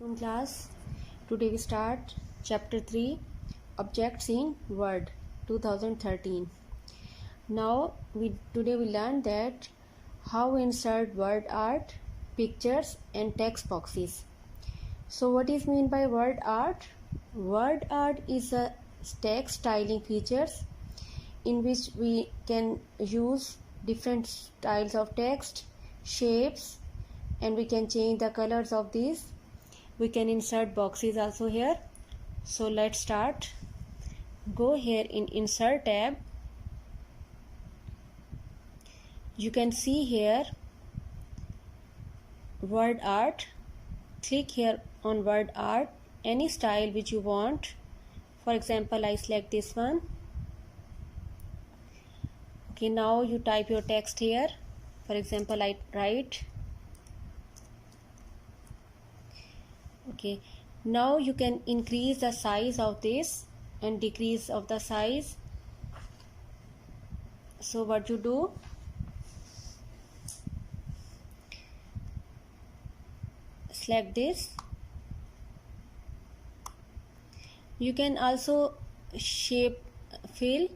Afternoon class. Today we start chapter 3 Objects in Word 2013. Now today we learn that how insert word art, pictures and text boxes. So what is mean by word art? Word art is a text styling features in which we can use different styles of text, shapes, and we can change the colors of these. We can insert boxes also here. So let's start. Go here in insert tab. You can see here word art. Click here on word art, any style which you want. For example, I select this one. Okay, now you type your text here. For example, I write. Okay, now you can increase the size of this and decrease of the size. So what you do, select this. You can also shape fill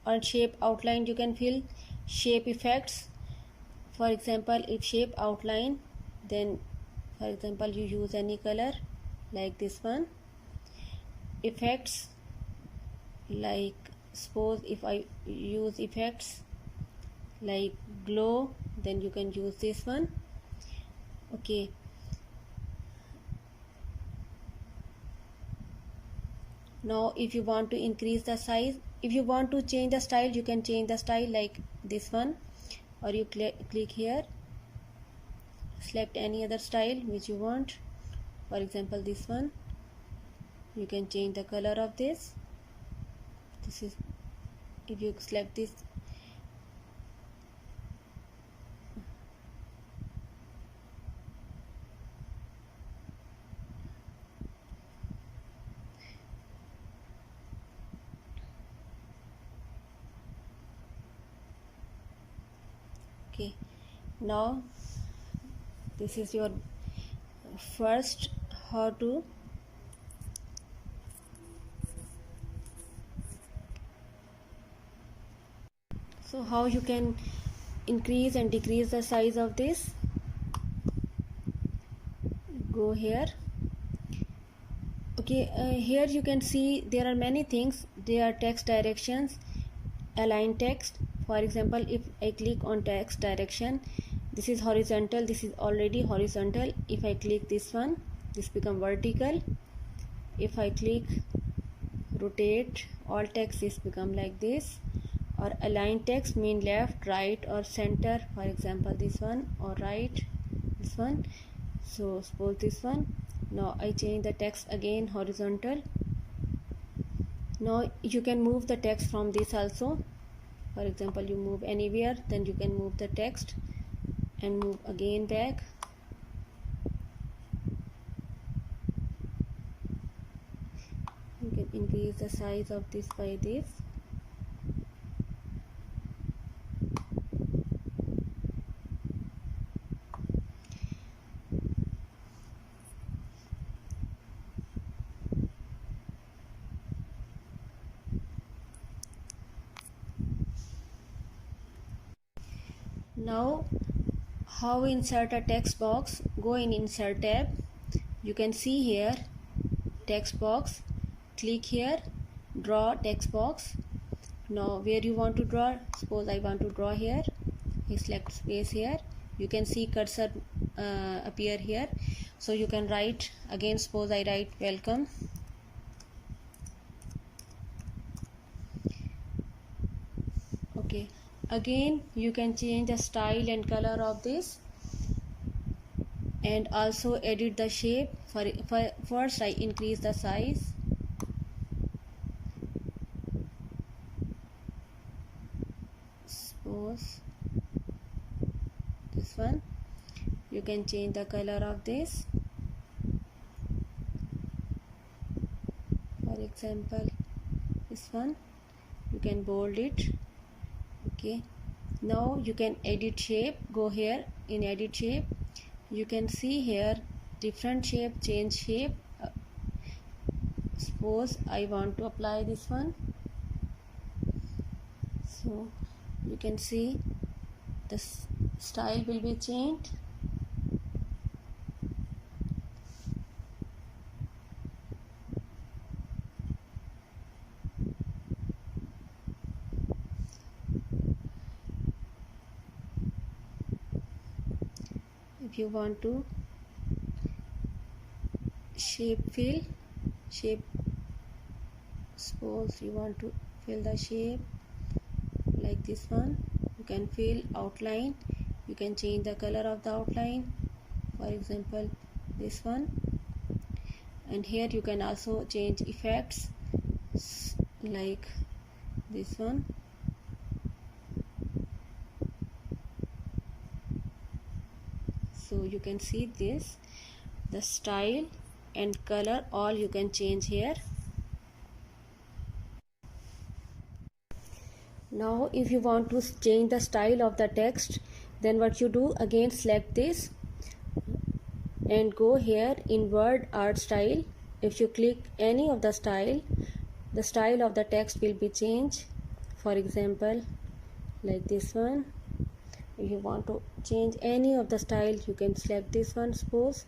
or shape outline. You can fill shape effects. For example, if shape outline, then for example you use any color like this one. Effects, like suppose if I use effects like glow, then you can use this one. Okay, now if you want to increase the size, if you want to change the style, you can change the style like this one, or you click here, select any other style which you want. For example, this one. You can change the color of this. This is, if you select this, okay, now this is your first how to so how you can increase and decrease the size of this. Go here. Okay, here you can see there are many things. There are text directions, align text. For example, if I click on text direction, this is horizontal, this is already horizontal. If I click this one, this become vertical. If I click rotate all text, this become like this. Or align text mean left, right or center. For example, this one, or right, this one. So suppose this one. Now I change the text again horizontal. Now you can move the text from this also. For example, you move anywhere, then you can move the text and move again back. You can increase the size of this by this. Now how insert a text box? Go in insert tab. You can see here text box. Click here, draw text box. Now where you want to draw, suppose I want to draw here, you select space here. You can see cursor appear here. So you can write again, suppose I write welcome. Okay, again you can change the style and color of this and also edit the shape. For first I increase the size. Suppose this one. You can change the color of this. For example, this one, you can bold it. Okay, now you can edit shape. Go here in edit shape. You can see here different shape, change shape. Suppose I want to apply this one, so you can see the style will be changed. If you want to fill shape, suppose you want to fill the shape like this one, you can fill outline. You can change the color of the outline, for example this one, and here you can also change effects like this one. So you can see this, the style and color all you can change here. Now if you want to change the style of the text, then what you do, again select this and go here in Word Art Style. If you click any of the style of the text will be changed. For example like this one. If you want to change any of the style, you can select this one, suppose.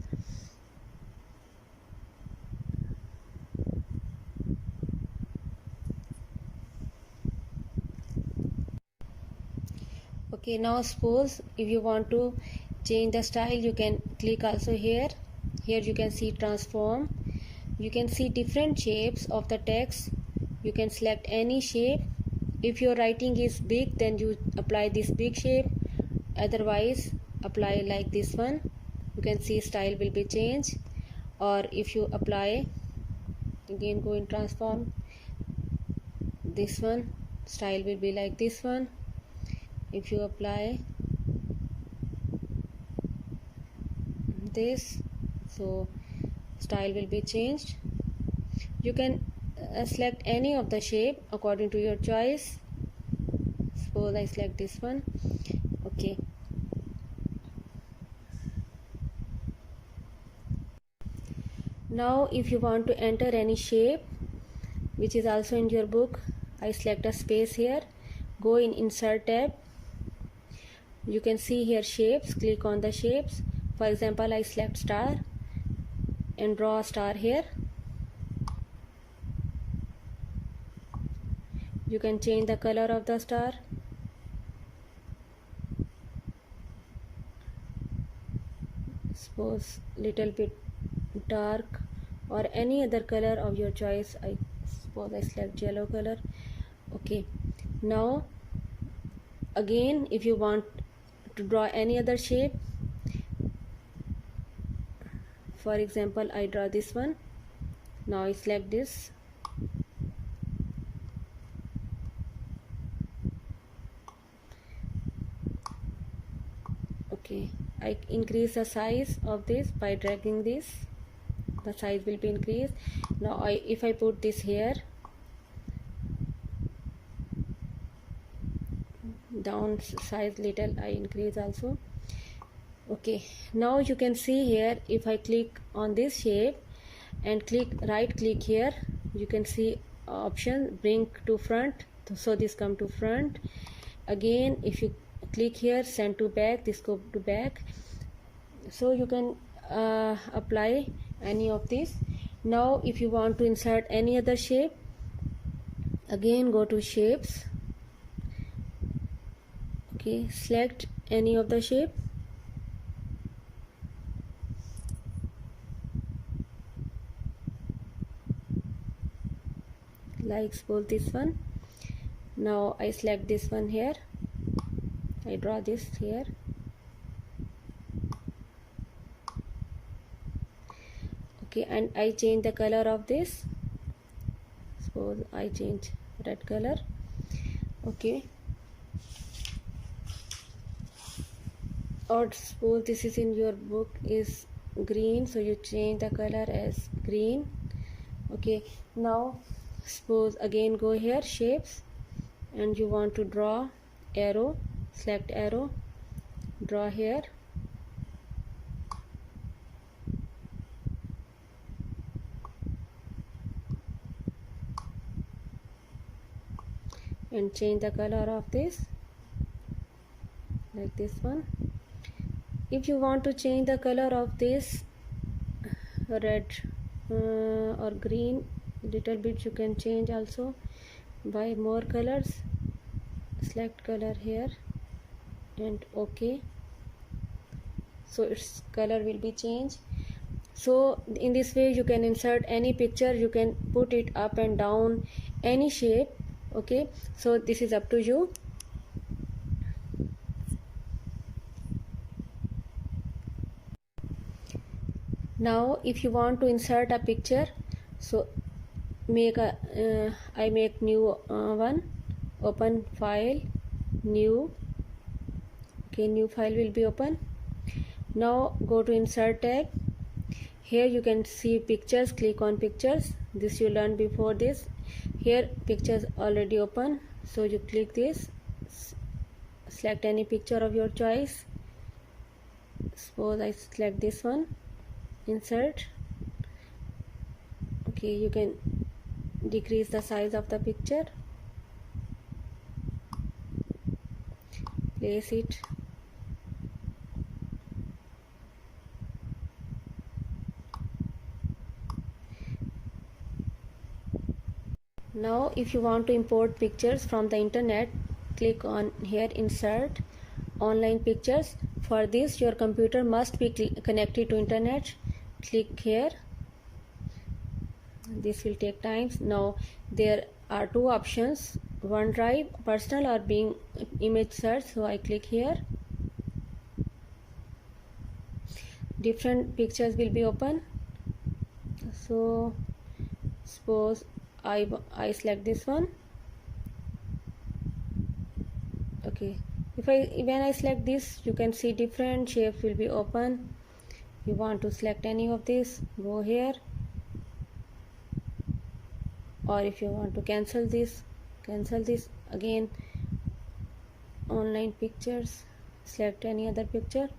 Okay, now suppose if you want to change the style, you can click also here. Here you can see transform. You can see different shapes of the text. You can select any shape. If your writing is big, then you apply this big shape. Otherwise apply like this one. You can see style will be changed. Or if you apply, again go in transform, this one, style will be like this one. If you apply this, so style will be changed. You can select any of the shape according to your choice. Suppose I select this one. Okay, now if you want to enter any shape which is also in your book, I select a space here, go in insert tab. You can see here shapes, click on the shapes. For example, I select star and draw a star here. You can change the color of the star. Suppose little bit dark or any other color of your choice. I suppose I select yellow color. Okay, now again if you want to draw any other shape, for example I draw this one. Now I select this. Okay, I increase the size of this by dragging this. The size will be increased. Now if I put this here, down size little, I increase also. Okay, now you can see here, if I click on this shape and right click here, you can see option bring to front, so this come to front. Again if you click here, send to back, this go to back. So you can apply any of this. Now if you want to insert any other shape, again go to shapes. Okay, select any of the shape. Like suppose this one. Now I select this one here, I draw this here. Okay, and I change the color of this. Suppose I change red color. Okay, or suppose this is in your book is green, so you change the color as green. Okay, now suppose again go here shapes and you want to draw arrow, select arrow, draw here. and change the color of this, like this one. If you want to change the color of this red or green little bit, you can change also by more colors. Select color here and OK, so its color will be changed. So in this way you can insert any picture, you can put it up and down, any shape. Okay, so this is up to you. Now if you want to insert a picture, so I make new one, open file, new. Okay, new file will be open. Now go to insert tag. Here you can see pictures, click on pictures. This you learned before this. Here pictures already open, so you click this, select any picture of your choice. Suppose I select this one, insert. Okay, you can decrease the size of the picture, place it. Now if you want to import pictures from the internet, click on here, insert online pictures. For this your computer must be connected to internet. Click here, this will take time. Now there are two options, OneDrive, personal or Bing image search. So I click here, different pictures will be open. So suppose I select this one. Okay, when I select this, you can see different shapes will be open. You want to select any of this, go here, or if you want to cancel this again, online pictures, select any other picture.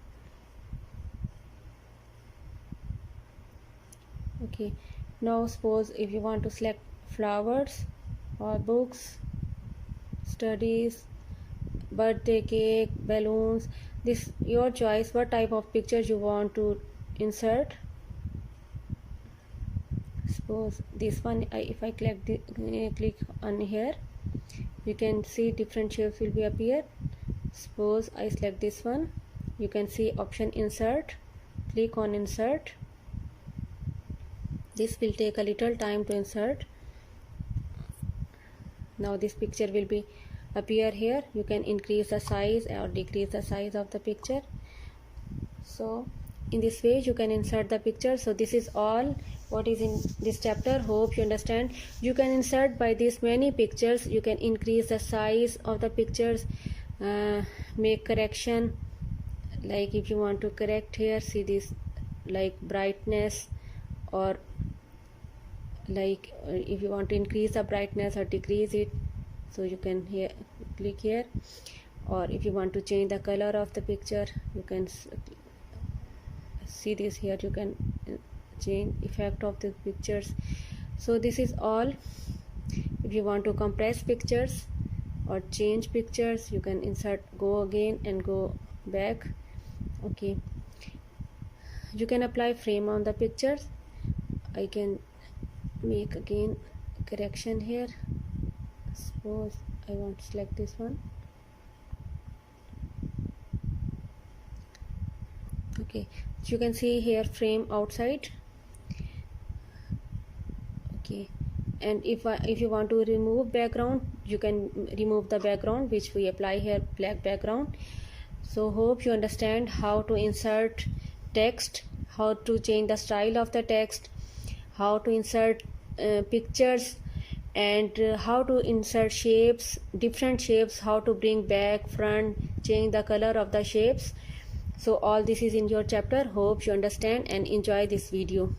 Okay, now suppose if you want to select flowers or books, studies, birthday cake, balloons, this your choice, what type of pictures you want to insert. Suppose this one, if I click on here, you can see different shapes will be appear. Suppose I select this one, you can see option insert, click on insert. This will take a little time to insert. Now this picture will be appear here. You can increase the size or decrease the size of the picture. So in this way you can insert the picture. So this is all what is in this chapter. Hope you understand. You can insert by this many pictures. You can increase the size of the pictures, make correction, like if you want to correct here, see this, like brightness, or like if you want to increase the brightness or decrease it, so you can here click here. Or if you want to change the color of the picture, you can see this here, you can change effect of the pictures. So this is all. If you want to compress pictures or change pictures, you can insert, go again and go back. Okay, you can apply frame on the pictures. I can make again correction here. Suppose I want to select this one. Okay, so you can see here frame outside. Okay, and if you want to remove background, you can remove the background, which we apply here, black background. So hope you understand how to insert text, how to change the style of the text, how to insert pictures, and how to insert shapes, different shapes, how to bring back, front, change the color of the shapes. So all this is in your chapter. Hope you understand and enjoy this video.